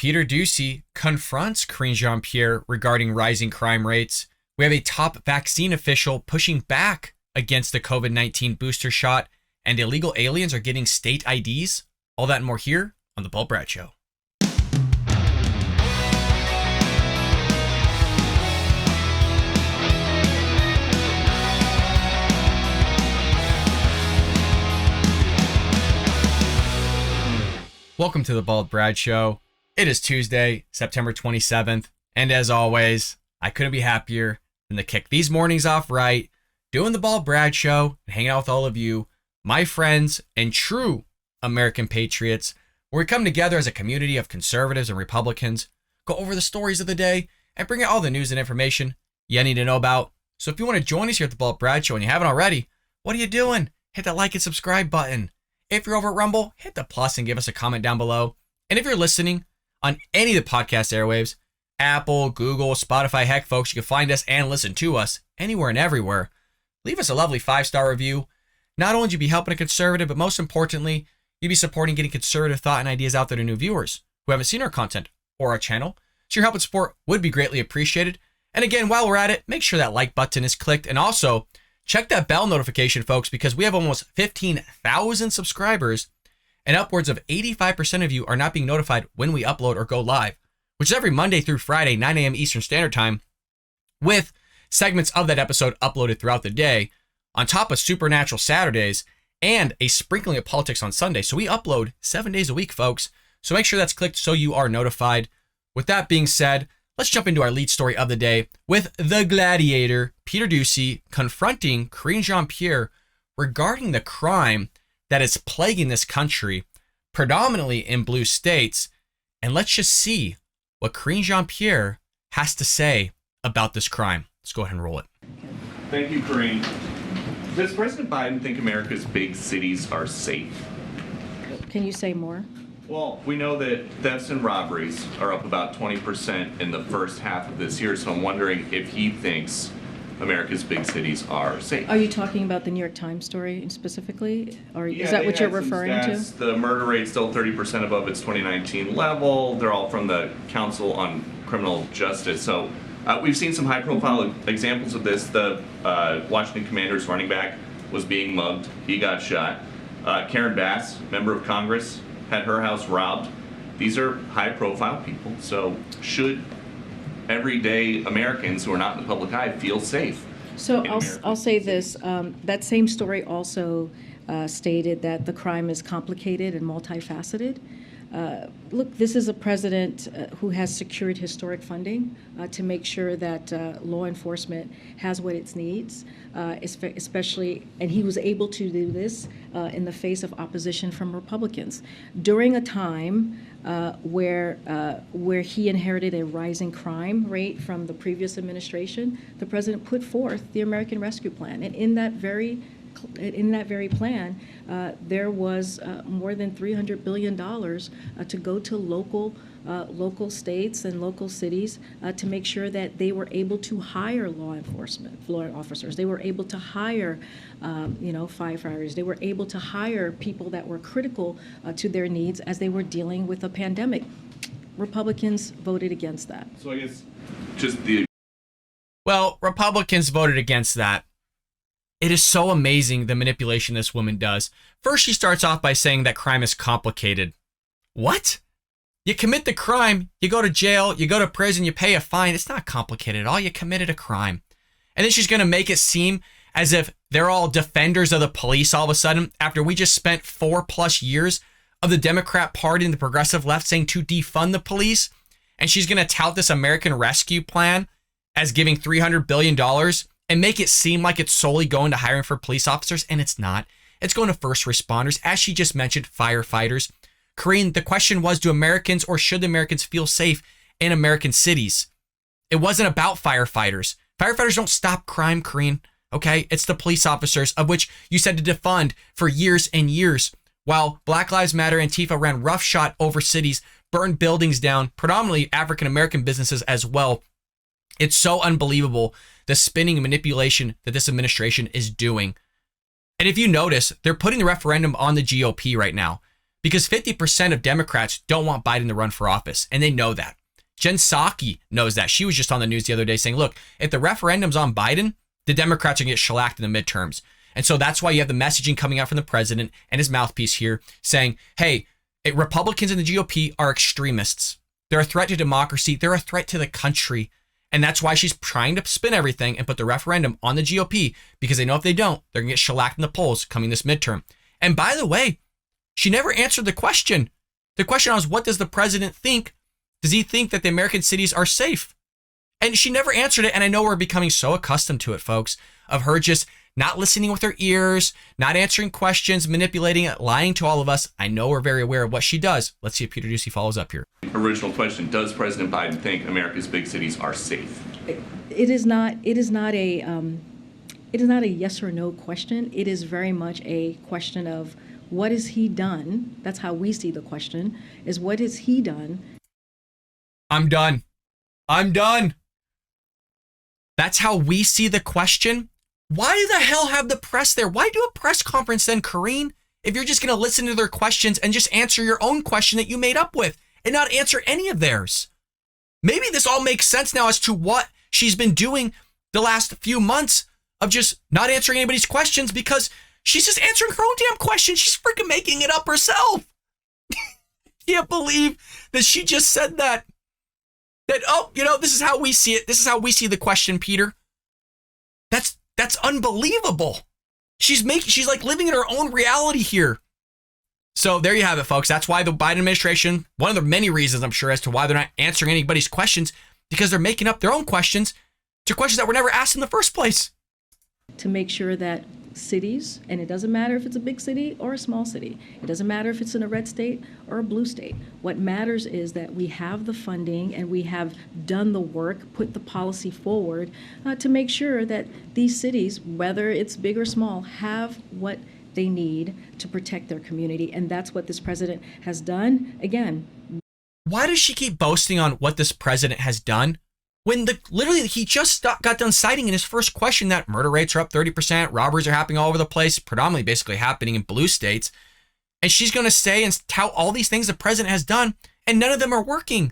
Peter Doocy confronts Karine Jean-Pierre regarding rising crime rates. We have a top vaccine official pushing back against the COVID-19 booster shot, and illegal aliens are getting state IDs. All that and more here on The Bald Brad Show. Welcome to The Bald Brad Show. It is Tuesday, September 27th, and as always, I couldn't be happier than to kick these mornings off right, doing The Bald Brad Show, and hanging out with all of you, my friends and true American patriots, where we come together as a community of conservatives and Republicans, go over the stories of the day, and bring you all the news and information you need to know about. So if you want to join us here at The Bald Brad Show and you haven't already, what are you doing? Hit that like and subscribe button. If you're over at Rumble, hit the plus and give us a comment down below. And if you're listening on any of the podcast airwaves, Apple, Google, Spotify, heck, folks, you can find us and listen to us anywhere and everywhere. Leave us a lovely 5-star review. Not only would you be helping a conservative, but most importantly, you'd be supporting getting conservative thought and ideas out there to new viewers who haven't seen our content or our channel. So your help and support would be greatly appreciated. And again, while we're at it, make sure that like button is clicked. And also, check that bell notification, folks, because we have almost 15,000 subscribers and upwards of 85% of you are not being notified when we upload or go live, which is every Monday through Friday, 9 a.m. Eastern Standard Time, with segments of that episode uploaded throughout the day, on top of Supernatural Saturdays and a sprinkling of politics on Sunday. So we upload 7 days a week, folks. So make sure that's clicked so you are notified. With that being said, let's jump into our lead story of the day with the gladiator, Peter Doocy, confronting Karine Jean-Pierre regarding the crime that is plaguing this country, predominantly in blue states. And let's just see what Karine Jean-Pierre has to say about this crime. Let's go ahead and roll it. Thank you, Karine. Does President Biden think America's big cities are safe? Can you say more? Well, we know that thefts and robberies are up about 20% in the first half of this year, so I'm wondering if he thinks America's big cities are safe. Are you talking about the New York Times story specifically? Or is that what you're referring to? The murder rate's still 30% above its 2019 level. They're all from the Council on Criminal Justice. So we've seen some high-profile examples of this. The Washington Commanders running back was being mugged. He got shot. Karen Bass, member of Congress, had her house robbed. These are high-profile people. So should everyday Americans who are not in the public eye feel safe? So I'll say this. That same story also stated that the crime is complicated and multifaceted. Look, this is a president who has secured historic funding to make sure that law enforcement has what it needs, especially, and he was able to do this in the face of opposition from Republicans during a time where he inherited a rising crime rate from the previous administration. The president put forth the American Rescue Plan, and in that very plan, there was more than $300 billion to go to local states and local cities to make sure that they were able to hire law officers. They were able to hire, firefighters. They were able to hire people that were critical to their needs as they were dealing with a pandemic. Republicans voted against that. So I guess Well, Republicans voted against that. It is so amazing the manipulation this woman does. First, she starts off by saying that crime is complicated. What? You commit the crime, you go to jail, you go to prison, you pay a fine. It's not complicated at all. You committed a crime. And then she's going to make it seem as if they're all defenders of the police all of a sudden after we just spent 4+ years of the Democrat Party and the progressive left saying to defund the police. And she's going to tout this American Rescue Plan as giving $300 billion and make it seem like it's solely going to hiring for police officers, and it's not. It's going to first responders, as she just mentioned, firefighters. Karine, the question was, do Americans or should the Americans feel safe in American cities? It wasn't about firefighters. Firefighters don't stop crime, Karine, okay? It's the police officers, of which you said to defund for years and years, while Black Lives Matter and Antifa ran roughshod over cities, burned buildings down, predominantly African-American businesses as well. It's so unbelievable, the spinning and manipulation that this administration is doing. And if you notice, they're putting the referendum on the GOP right now. because 50% of Democrats don't want Biden to run for office, and they know that. Jen Psaki knows that. She was just on the news the other day saying, look, if the referendum's on Biden, the Democrats are going to get shellacked in the midterms. And so that's why you have the messaging coming out from the president and his mouthpiece here saying, hey, Republicans in the GOP are extremists. They're a threat to democracy. They're a threat to the country. And that's why she's trying to spin everything and put the referendum on the GOP, because they know if they don't, they're going to get shellacked in the polls coming this midterm. And by the way, she never answered the question. The question was, what does the president think? Does he think that the American cities are safe? And she never answered it. And I know we're becoming so accustomed to it, folks, of her just not listening with her ears, not answering questions, manipulating it, lying to all of us. I know we're very aware of what she does. Let's see if Peter Doocy follows up here. Original question: does President Biden think America's big cities are safe? It is not a yes or no question. It is very much a question of what has he done? That's how we see the question, is what has he done? I'm done. That's how we see the question. Why the hell have the press there? Why do a press conference then, Karine, if you're just going to listen to their questions and just answer your own question that you made up with and not answer any of theirs? Maybe this all makes sense now as to what she's been doing the last few months of just not answering anybody's questions, because she's just answering her own damn question. She's freaking making it up herself. Can't believe that she just said that. This is how we see it. This is how we see the question, Peter. That's unbelievable. She's like living in her own reality here. So there you have it, folks. That's why the Biden administration, one of the many reasons I'm sure as to why they're not answering anybody's questions, because they're making up their own questions to questions that were never asked in the first place. To make sure that cities, and it doesn't matter if it's a big city or a small city, it doesn't matter if it's in a red state or a blue state. What matters is that we have the funding and we have done the work, put the policy forward to make sure that these cities, whether it's big or small, have what they need to protect their community. And that's what this president has done. Again, why does she keep boasting on what this president has done when literally he just got done citing in his first question that murder rates are up 30%, robberies are happening all over the place, predominantly basically happening in blue states, and she's going to say and tout all these things the president has done, and none of them are working.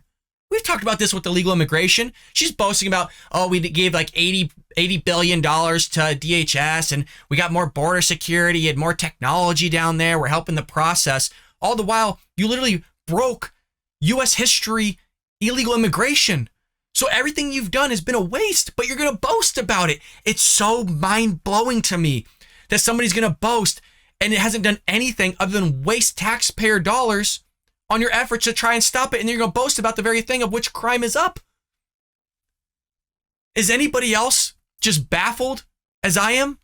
We've talked about this with illegal immigration. She's boasting about, we gave like $80 billion to DHS, and we got more border security and more technology down there. We're helping the process. All the while, you literally broke U.S. history, illegal immigration. So everything you've done has been a waste, but you're going to boast about it. It's so mind-blowing to me that somebody's going to boast and it hasn't done anything other than waste taxpayer dollars on your efforts to try and stop it, and you're going to boast about the very thing of which crime is up. Is anybody else just baffled as I am?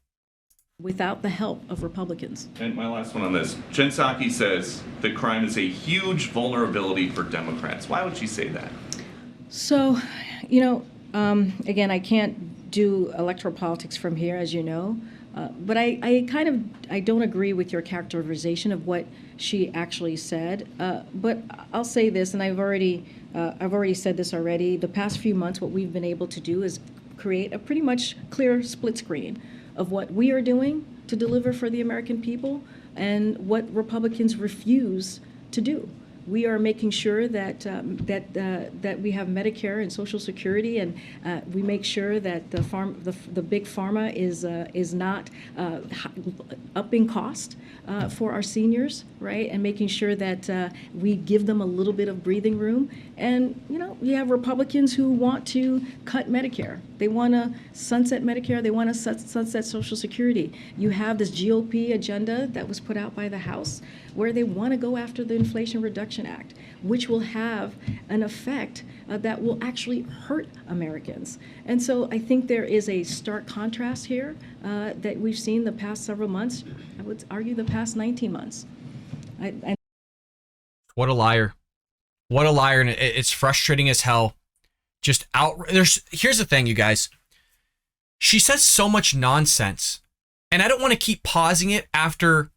Without the help of Republicans. And my last one on this. Jen Psaki says that crime is a huge vulnerability for Democrats. Why would she say that? So, again, I can't do electoral politics from here, as you know, but I don't agree with your characterization of what she actually said. But I'll say this, and I've already said this already. The past few months, what we've been able to do is create a pretty much clear split screen of what we are doing to deliver for the American people and what Republicans refuse to do. We are making sure that that we have Medicare and Social Security, and we make sure that the big pharma is not upping cost for our seniors, right? And making sure that we give them a little bit of breathing room. And we have Republicans who want to cut Medicare. They want to sunset Medicare. They want to sunset Social Security. You have this GOP agenda that was put out by the House, where they want to go after the Inflation Reduction Act, which will have an effect that will actually hurt Americans. And so I think there is a stark contrast here that we've seen the past several months. I would argue the past 19 months. What a liar. What a liar. And it's frustrating as hell. Just here's the thing, you guys. She says so much nonsense, and I don't want to keep pausing it after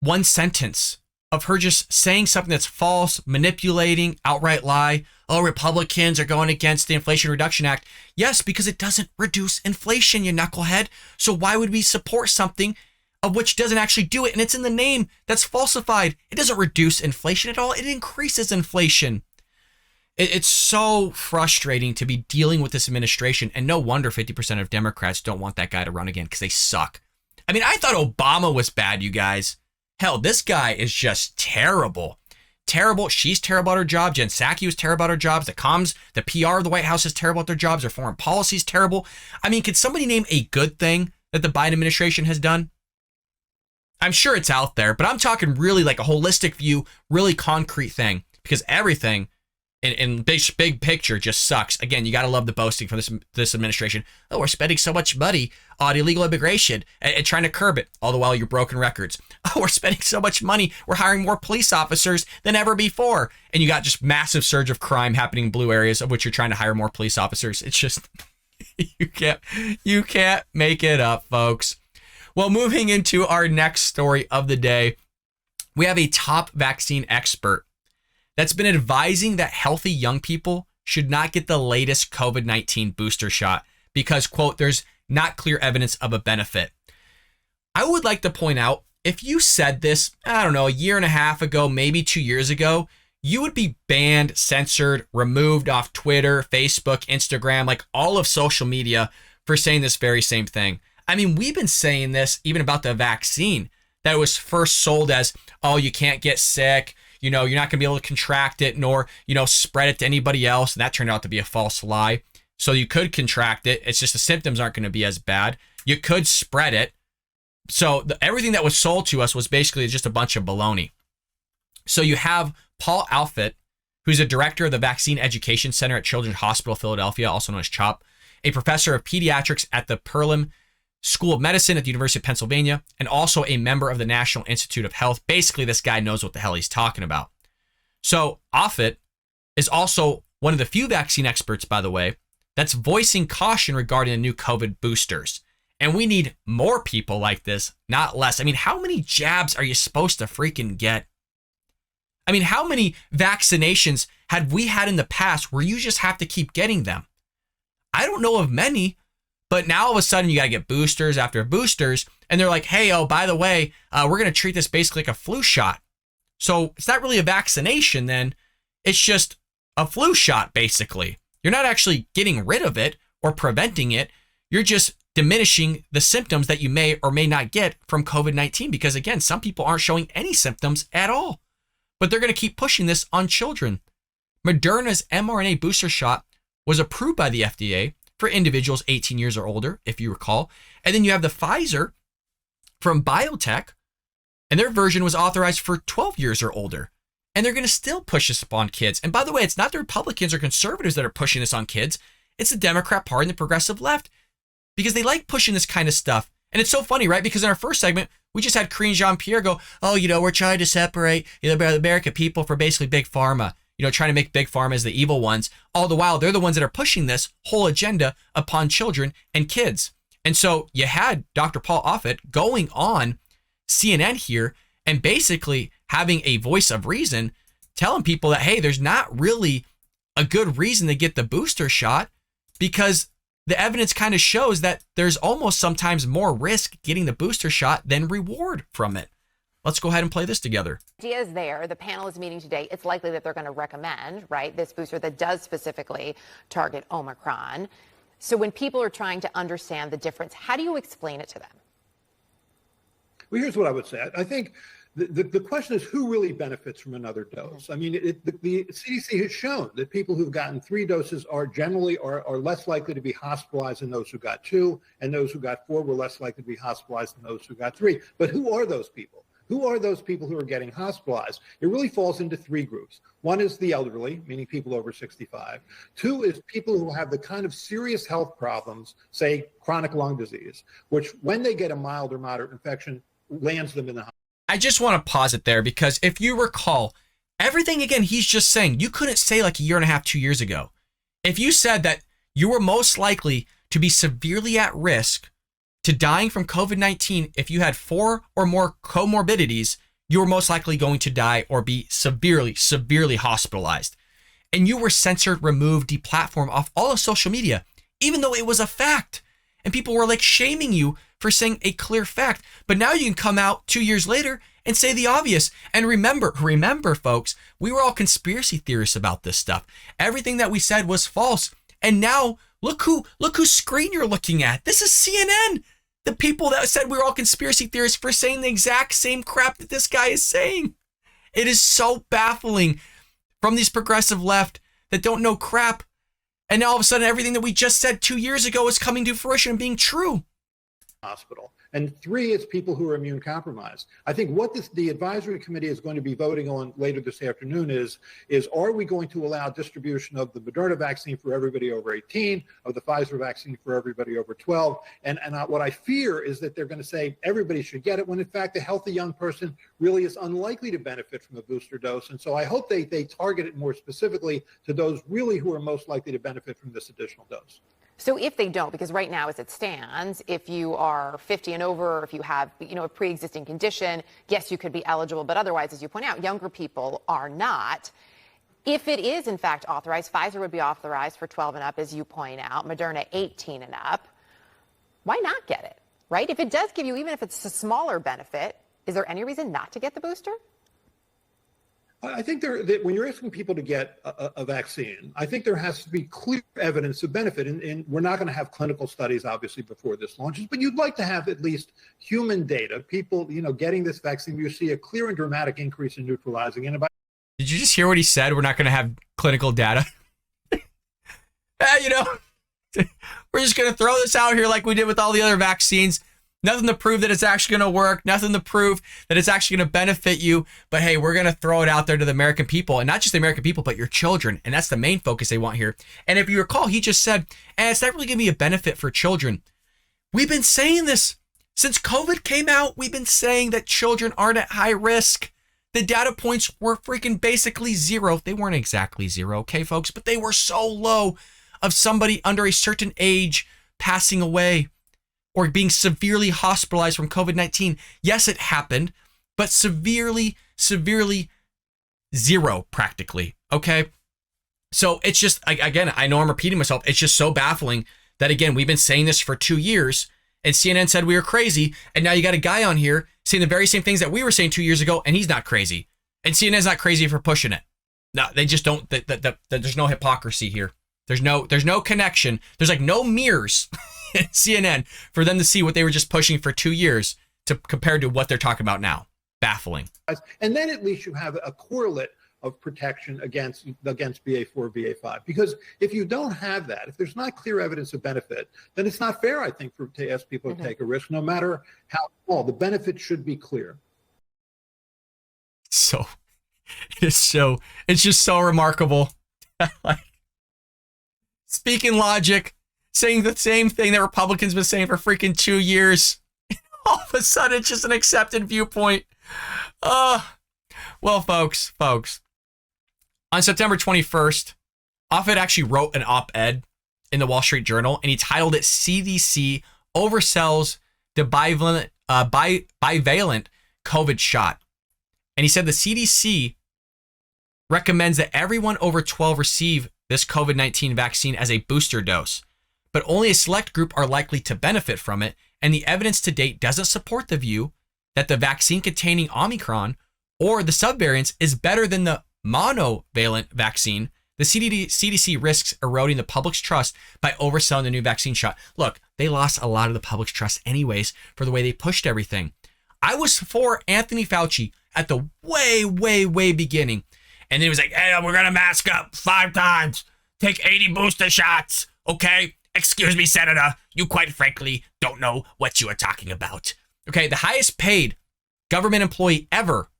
one sentence of her just saying something that's false, manipulating, outright lie. Oh, Republicans are going against the Inflation Reduction Act. Yes, because it doesn't reduce inflation, you knucklehead. So why would we support something of which doesn't actually do it. And it's in the name that's falsified. It doesn't reduce inflation at all. It increases inflation. It's so frustrating to be dealing with this administration. And no wonder 50% of Democrats don't want that guy to run again because they suck. I mean, I thought Obama was bad, you guys. Hell, this guy is just terrible. Terrible. She's terrible at her job. Jen Psaki was terrible at her jobs. The comms, the PR of the White House is terrible at their jobs. Their foreign policy is terrible. I mean, could somebody name a good thing that the Biden administration has done? I'm sure it's out there, but I'm talking really like a holistic view, really concrete thing, because everything in big picture just sucks. Again, you got to love the boasting from this administration. Oh, we're spending so much money on illegal immigration and trying to curb it, all the while you're broken records. Oh, we're spending so much money. We're hiring more police officers than ever before. And you got just massive surge of crime happening in blue areas of which you're trying to hire more police officers. It's just, you can't make it up, folks. Well, moving into our next story of the day, we have a top vaccine expert that's been advising that healthy young people should not get the latest COVID-19 booster shot because, quote, there's not clear evidence of a benefit. I would like to point out, if you said this, I don't know, a year and a half ago, maybe 2 years ago, you would be banned, censored, removed off Twitter, Facebook, Instagram, like all of social media for saying this very same thing. I mean, we've been saying this even about the vaccine, that it was first sold as, oh, you can't get sick. You know, you're not going to be able to contract it nor, spread it to anybody else. And that turned out to be a false lie. So you could contract it. It's just the symptoms aren't going to be as bad. You could spread it. So everything that was sold to us was basically just a bunch of baloney. So you have Paul Alfit, who's a director of the Vaccine Education Center at Children's Hospital Philadelphia, also known as CHOP, a professor of pediatrics at the Perelman School of Medicine at the University of Pennsylvania, and also a member of the National Institute of Health. Basically, this guy knows what the hell he's talking about. So Offit is also one of the few vaccine experts, by the way, that's voicing caution regarding the new COVID boosters. And we need more people like this, not less. I mean, how many jabs are you supposed to freaking get? I mean, how many vaccinations had we had in the past where you just have to keep getting them? I don't know of many. But now all of a sudden you got to get boosters after boosters. And they're like, hey, oh, by the way, we're going to treat this basically like a flu shot. So it's not really a vaccination then. It's just a flu shot, basically. You're not actually getting rid of it or preventing it. You're just diminishing the symptoms that you may or may not get from COVID-19. Because again, some people aren't showing any symptoms at all. But they're going to keep pushing this on children. Moderna's mRNA booster shot was approved by the FDA for individuals 18 years or older, if you recall. And then you have the Pfizer from biotech, and their version was authorized for 12 years or older. And they're going to still push this upon kids. And by the way, it's not the Republicans or conservatives that are pushing this on kids. It's the Democrat Party and the progressive left, because they like pushing this kind of stuff. And it's so funny, right? Because in our first segment, we just had Karine Jean-Pierre go, oh, we're trying to separate the American people from basically big pharma. Trying to make big pharma as the evil ones. All the while, they're the ones that are pushing this whole agenda upon children and kids. And so you had Dr. Paul Offit going on CNN here and basically having a voice of reason, telling people that, hey, there's not really a good reason to get the booster shot because the evidence kind of shows that there's almost sometimes more risk getting the booster shot than reward from it. Let's go ahead and play this together. Idea is there. The panel is meeting today. It's likely that they're going to recommend, right, this booster that does specifically target Omicron. So when people are trying to understand the difference, how do you explain it to them? Well, here's what I would say. I think the question is who really benefits from another dose. I mean, the CDC has shown that people who've gotten 3 doses are generally are less likely to be hospitalized than those who got 2, and those who got 4 were less likely to be hospitalized than those who got 3. But who are those people? Who are those people who are getting hospitalized? It really falls into 3 groups. One is the elderly, meaning people over 65. 2 is people who have the kind of serious health problems, say chronic lung disease, which when they get a mild or moderate infection, lands them in the hospital. I just want to pause it there because if you recall, everything again he's just saying, you couldn't say like a year and a half, 2 years ago. If you said that you were most likely to be severely at risk to dying from COVID-19, if you had 4 or more comorbidities, you were most likely going to die or be severely hospitalized. And you were censored, removed, deplatformed off all of social media, even though it was a fact. And people were like shaming you for saying a clear fact. But now you can come out 2 years later and say the obvious. And remember, folks, we were all conspiracy theorists about this stuff. Everything that we said was false. And now look whose screen you're looking at. This is CNN. The people that said we were all conspiracy theorists for saying the exact same crap that this guy is saying. It is so baffling from these progressive left that don't know crap. And now all of a sudden, everything that we just said 2 years ago is coming to fruition and being true. Hospital. And 3 is people who are immune compromised. I think what the advisory committee is going to be voting on later this afternoon is are we going to allow distribution of the Moderna vaccine for everybody over 18, of the Pfizer vaccine for everybody over 12? And what I fear is that they're going to say everybody should get it, when in fact a healthy young person really is unlikely to benefit from a booster dose. And so I hope they target it more specifically to those really who are most likely to benefit from this additional dose. So if they don't, because right now as it stands, if you are 50 and over, or if you have, a pre-existing condition, yes, you could be eligible. But otherwise, as you point out, younger people are not. If it is, in fact, authorized, Pfizer would be authorized for 12 and up, as you point out, Moderna 18 and up. Why not get it, right? If it does give you, even if it's a smaller benefit, is there any reason not to get the booster? I think when you're asking people to get a vaccine, I think there has to be clear evidence of benefit. And we're not going to have clinical studies, obviously, before this launches, but you'd like to have at least human data. People, getting this vaccine, you see a clear and dramatic increase in neutralizing antibodies. Did you just hear what he said? We're not going to have clinical data. We're just going to throw this out here like we did with all the other vaccines. Nothing to prove that it's actually going to work. Nothing to prove that it's actually going to benefit you. But hey, we're going to throw it out there to the American people, and not just the American people, but your children. And that's the main focus they want here. And if you recall, he just said, it's not really going to be a benefit for children. We've been saying this since COVID came out. We've been saying that children aren't at high risk. The data points were freaking basically zero. They weren't exactly zero, okay, folks, but they were so low of somebody under a certain age passing away or being severely hospitalized from COVID-19. Yes, it happened, but severely zero practically, okay? So it's just, again, I know I'm repeating myself. It's just so baffling that, again, we've been saying this for 2 years, and CNN said we were crazy, and now you got a guy on here saying the very same things that we were saying 2 years ago, and he's not crazy. And CNN's not crazy for pushing it. No, they just don't, there's no hypocrisy here. There's no connection. There's like no mirrors in CNN for them to see what they were just pushing for 2 years to compared to what they're talking about now. Baffling. And then at least you have a correlate of protection against BA4, BA5. Because if you don't have that, if there's not clear evidence of benefit, then it's not fair, I think, to ask people to take a risk, no matter how small. The benefit should be clear. So, it's just so remarkable. Like, speaking logic, saying the same thing that Republicans been saying for freaking 2 years. All of a sudden, it's just an accepted viewpoint. Well, folks, on September 21st, Offit actually wrote an op-ed in the Wall Street Journal, and he titled it "CDC Oversells the Bivalent COVID Shot." And he said the CDC recommends that everyone over 12 receive this COVID-19 vaccine as a booster dose, but only a select group are likely to benefit from it, and the evidence to date doesn't support the view that the vaccine containing Omicron or the subvariants is better than the monovalent vaccine. The CDC risks eroding the public's trust by overselling the new vaccine shot. Look, they lost a lot of the public's trust anyways for the way they pushed everything. I was for Anthony Fauci at the way beginning. And then he was like, hey, we're going to mask up 5 times. Take 80 booster shots. Okay? Excuse me, Senator. You quite frankly don't know what you are talking about. Okay, the highest paid government employee ever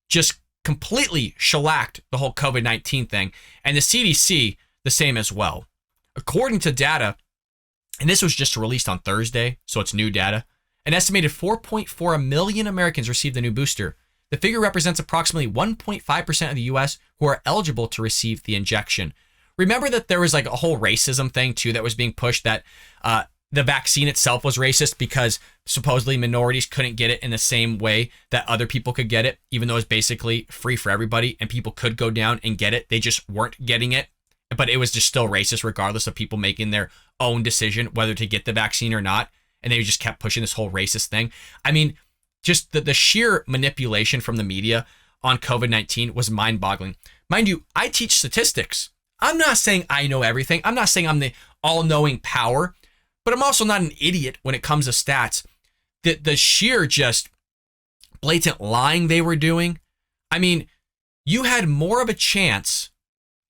just completely shellacked the whole COVID-19 thing. And the CDC, the same as well. According to data, and this was just released on Thursday, so it's new data, an estimated 4.4 million Americans received the new booster. The figure represents approximately 1.5% of the U.S. who are eligible to receive the injection. Remember that there was like a whole racism thing too that was being pushed, that the vaccine itself was racist because supposedly minorities couldn't get it in the same way that other people could get it, even though it's basically free for everybody and people could go down and get it. They just weren't getting it. but it was just still racist regardless of people making their own decision whether to get the vaccine or not. And they just kept pushing this whole racist thing. I mean, just the sheer manipulation from the media on COVID-19 was mind-boggling. Mind you, I teach statistics. I'm not saying I know everything. I'm not saying I'm the all-knowing power, but I'm also not an idiot when it comes to stats. The sheer just blatant lying they were doing. I mean, you had more of a chance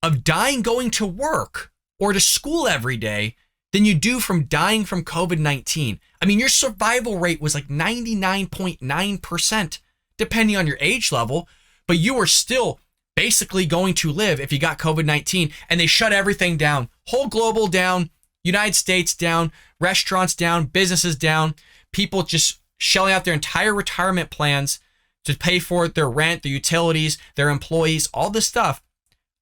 of dying going to work or to school every day than you do from dying from COVID-19. I mean, your survival rate was like 99.9%, depending on your age level, but you were still basically going to live if you got COVID-19, and they shut everything down. Whole global down, United States down, restaurants down, businesses down, people just shelling out their entire retirement plans to pay for their rent, their utilities, their employees, all this stuff,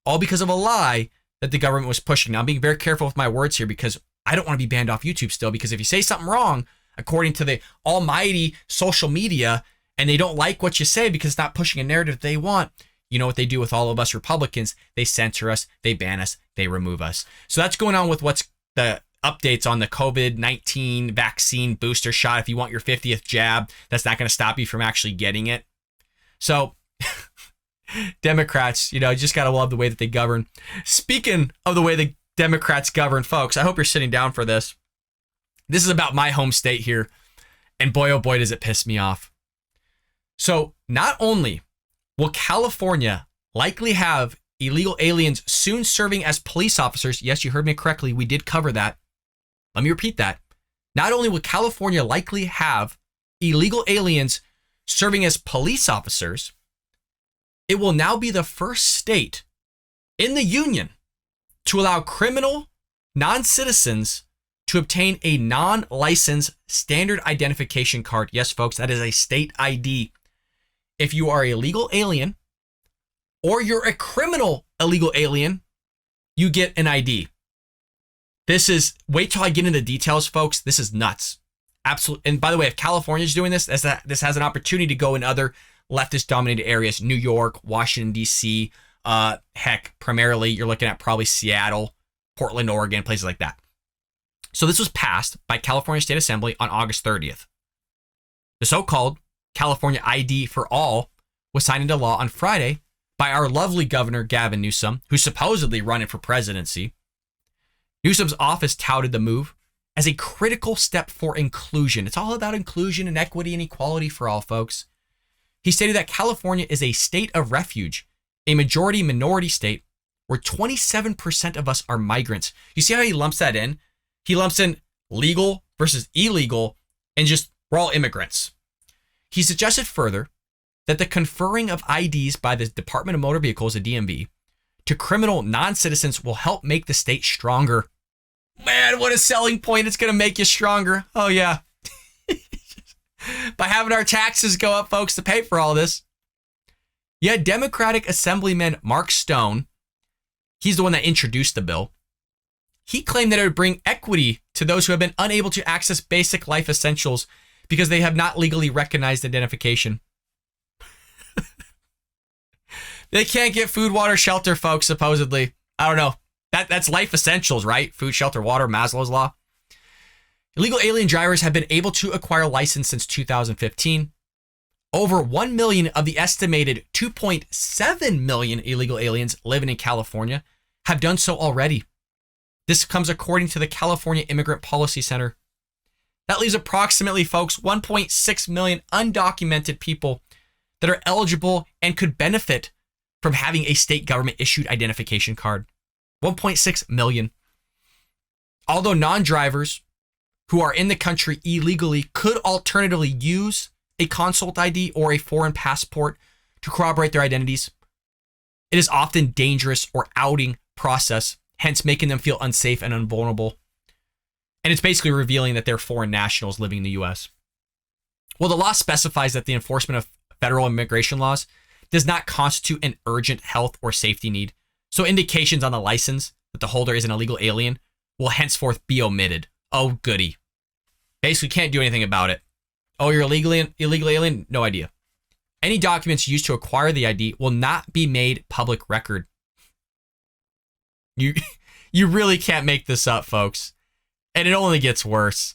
all because of a lie that the government was pushing. Now, I'm being very careful with my words here because I don't want to be banned off YouTube still, because if you say something wrong, according to the almighty social media, and they don't like what you say because it's not pushing a narrative they want, you know what they do with all of us Republicans? They censor us, they ban us, they remove us. So that's going on with what's the updates on the COVID-19 vaccine booster shot. If you want your 50th jab, that's not going to stop you from actually getting it. So Democrats, you just got to love the way that they govern. Speaking of the way the Democrats govern, folks, I hope you're sitting down for this. This is about my home state here, and boy, oh boy, does it piss me off. So not only will California likely have illegal aliens soon serving as police officers, yes, you heard me correctly, we did cover that. Let me repeat that. Not only will California likely have illegal aliens serving as police officers, it will now be the first state in the union to allow criminal non-citizens to obtain a non-licensed standard identification card. Yes, folks, that is a state ID. If you are a legal alien or you're a criminal illegal alien, you get an ID. This is, wait till I get into the details, folks. This is nuts. Absolutely. And by the way, if California's doing this, this has an opportunity to go in other leftist-dominated areas, New York, Washington, D.C., heck, primarily, you're looking at probably Seattle, Portland, Oregon, places like that. So this was passed by California State Assembly on August 30th. The so-called California ID for All was signed into law on Friday by our lovely Governor Gavin Newsom, who's supposedly running for presidency. Newsom's office touted the move as a critical step for inclusion. It's all about inclusion and equity and equality for all, folks. He stated that California is a state of refuge, a majority-minority state where 27% of us are migrants. You see how he lumps that in? He lumps in legal versus illegal and just we're all immigrants. He suggested further that the conferring of IDs by the Department of Motor Vehicles, the DMV, to criminal non-citizens will help make the state stronger. Man, what a selling point. It's going to make you stronger. Oh, yeah. By having our taxes go up, folks, to pay for all this. Yet Democratic Assemblyman Mark Stone, he's the one that introduced the bill. He claimed that it would bring equity to those who have been unable to access basic life essentials because they have not legally recognized identification. They can't get food, water, shelter, folks, supposedly. I don't know. That's life essentials, right? Food, shelter, water, Maslow's law. Illegal alien drivers have been able to acquire a license since 2015. Over 1 million of the estimated 2.7 million illegal aliens living in California have done so already. This comes according to the California Immigrant Policy Center. That leaves approximately, folks, 1.6 million undocumented people that are eligible and could benefit from having a state government issued identification card. 1.6 million. Although non-drivers who are in the country illegally could alternatively use a consult ID or a foreign passport to corroborate their identities, it is often dangerous or outing process, hence making them feel unsafe and invulnerable. And it's basically revealing that they're foreign nationals living in the U.S. Well, the law specifies that the enforcement of federal immigration laws does not constitute an urgent health or safety need. So indications on the license that the holder is an illegal alien will henceforth be omitted. Oh, goody. Basically can't do anything about it. Oh, you're illegal alien? No idea. Any documents used to acquire the ID will not be made public record. You you really can't make this up, folks. And it only gets worse.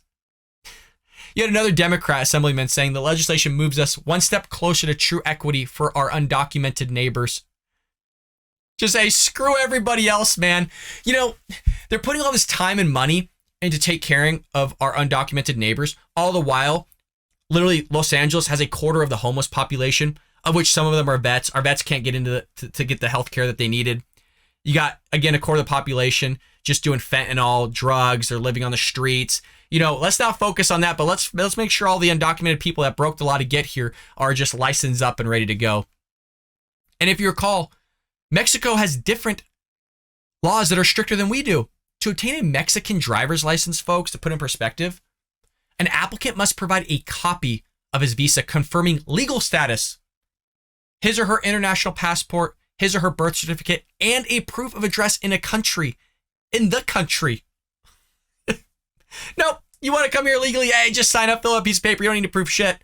You had another Democrat assemblyman saying the legislation moves us one step closer to true equity for our undocumented neighbors. Just say, screw everybody else, man. You know, they're putting all this time and money into take caring of our undocumented neighbors. All the while, literally, Los Angeles has a quarter of the homeless population, of which some of them are vets. Our vets can't get into to get the health care that they needed. You got, again, a quarter of the population just doing fentanyl, drugs, they're living on the streets. You know, let's not focus on that, but let's make sure all the undocumented people that broke the law to get here are just licensed up and ready to go. And if you recall, Mexico has different laws that are stricter than we do. To obtain a Mexican driver's license, folks, to put in perspective, an applicant must provide a copy of his visa confirming legal status, his or her international passport, his or her birth certificate, and a proof of address in the country. Nope, you want to come here legally? Hey, just sign up, fill out a piece of paper. You don't need to prove shit.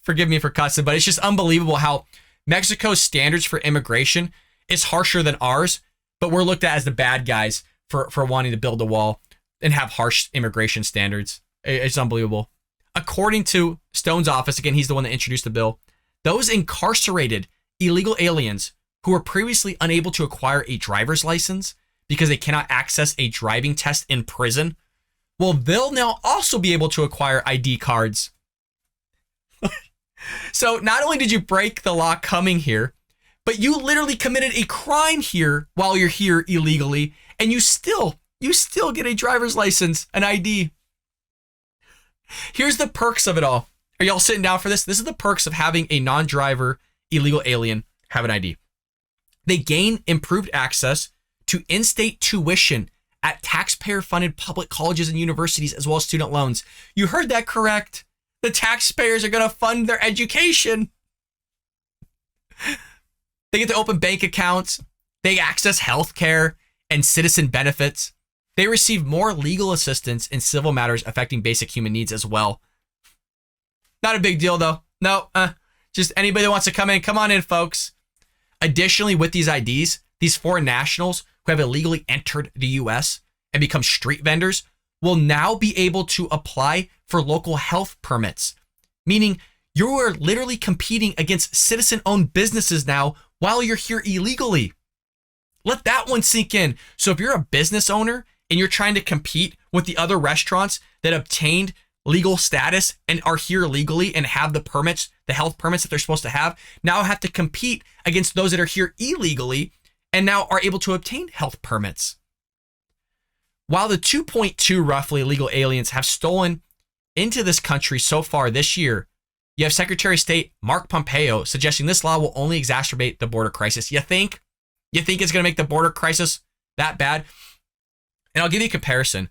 Forgive me for cussing, but it's just unbelievable how Mexico's standards for immigration is harsher than ours, but we're looked at as the bad guys for wanting to build a wall and have harsh immigration standards. It's unbelievable. According to Stone's office, again, he's the one that introduced the bill, those incarcerated illegal aliens who were previously unable to acquire a driver's license because they cannot access a driving test in prison, well, they'll now also be able to acquire ID cards. So not only did you break the law coming here, but you literally committed a crime here while you're here illegally, and you still get a driver's license, an ID. Here's the perks of it all. Are y'all sitting down for this? This is the perks of having a non-driver illegal alien have an ID. They gain improved access to in-state tuition at taxpayer-funded public colleges and universities, as well as student loans. You heard that correct. The taxpayers are going to fund their education. They get to open bank accounts. They access health care and citizen benefits. They receive more legal assistance in civil matters affecting basic human needs as well. Not a big deal, though. No, just anybody that wants to come in, come on in, folks. Additionally, with these IDs, these foreign nationals who have illegally entered the U.S. and become street vendors will now be able to apply for local health permits, meaning you are literally competing against citizen-owned businesses now while you're here illegally. Let that one sink in. So if you're a business owner and you're trying to compete with the other restaurants that obtained legal status and are here legally and have the permits, the health permits that they're supposed to have, now have to compete against those that are here illegally and now are able to obtain health permits. While the 2.2 roughly illegal aliens have stolen into this country so far this year, you have Secretary of State Mark Pompeo suggesting this law will only exacerbate the border crisis. You think? You think it's going to make the border crisis that bad? And I'll give you a comparison.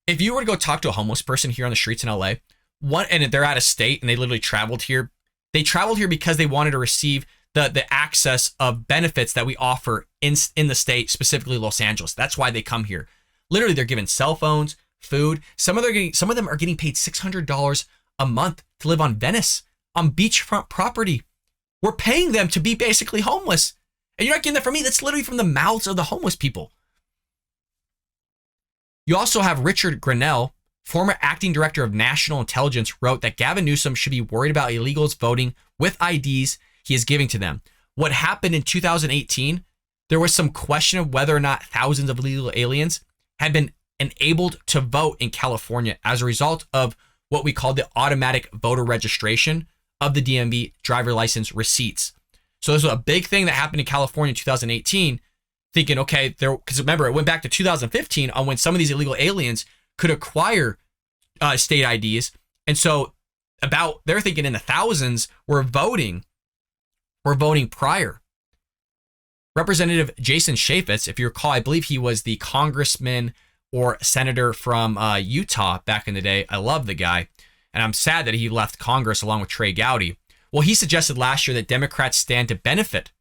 If you were to go talk to a homeless person here on the streets in LA, and they're out of state and they literally traveled here, they traveled here because they wanted to receive the access of benefits that we offer in the state, specifically Los Angeles. That's why they come here. Literally, they're given cell phones, food. Some of them are getting paid $600 a month to live on Venice, on beachfront property. We're paying them to be basically homeless. And you're not getting that from me. That's literally from the mouths of the homeless people. You also have Richard Grenell, former acting director of national intelligence, wrote that Gavin Newsom should be worried about illegals voting with IDs he is giving to them. What happened in 2018, there was some question of whether or not thousands of illegal aliens had been enabled to vote in California as a result of what we call the automatic voter registration of the DMV driver license receipts. So this was a big thing that happened in California in 2018, thinking, okay, because remember, it went back to 2015 on when some of these illegal aliens could acquire state IDs. And so they're thinking in the thousands were voting prior. Representative Jason Chaffetz, if you recall, I believe he was the congressman or senator from Utah back in the day. I love the guy. And I'm sad that he left Congress along with Trey Gowdy. Well, he suggested last year that Democrats stand to benefit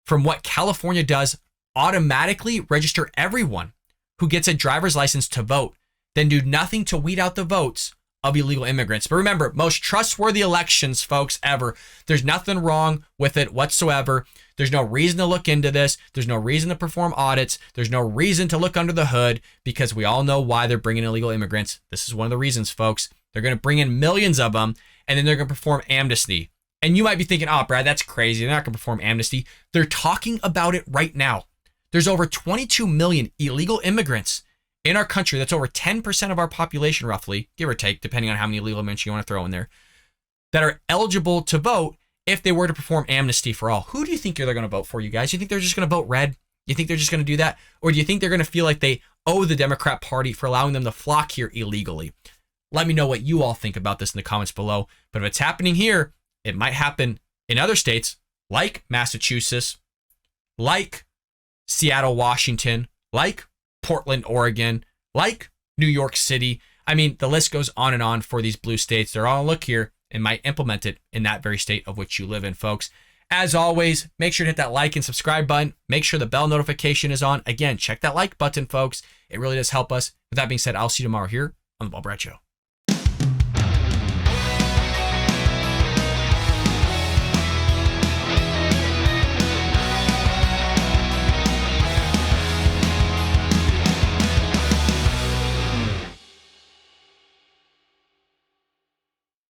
from what California does, automatically register everyone who gets a driver's license to vote, then do nothing to weed out the votes of illegal immigrants. But remember, most trustworthy elections, folks, ever. There's nothing wrong with it whatsoever. There's no reason to look into this. There's no reason to perform audits. There's no reason to look under the hood because we all know why they're bringing illegal immigrants. This is one of the reasons, folks. They're going to bring in millions of them, and then they're going to perform amnesty. And you might be thinking, oh, Brad, that's crazy. They're not going to perform amnesty. They're talking about it right now. There's over 22 million illegal immigrants in our country. That's over 10% of our population, roughly, give or take, depending on how many illegal immigrants you want to throw in there, that are eligible to vote if they were to perform amnesty for all. Who do you think they're going to vote for, you guys? You think they're just going to vote red? You think they're just going to do that? Or do you think they're going to feel like they owe the Democrat Party for allowing them to flock here illegally? Let me know what you all think about this in the comments below. But if it's happening here, it might happen in other states like Massachusetts, like Seattle, Washington, like Portland, Oregon, like New York City. I mean, the list goes on and on for these blue states. They're all on look here and might implement it in that very state of which you live in, folks. As always, make sure to hit that like and subscribe button. Make sure the bell notification is on. Again, check that like button, folks. It really does help us. With that being said, I'll see you tomorrow here on The Ball Brad Show.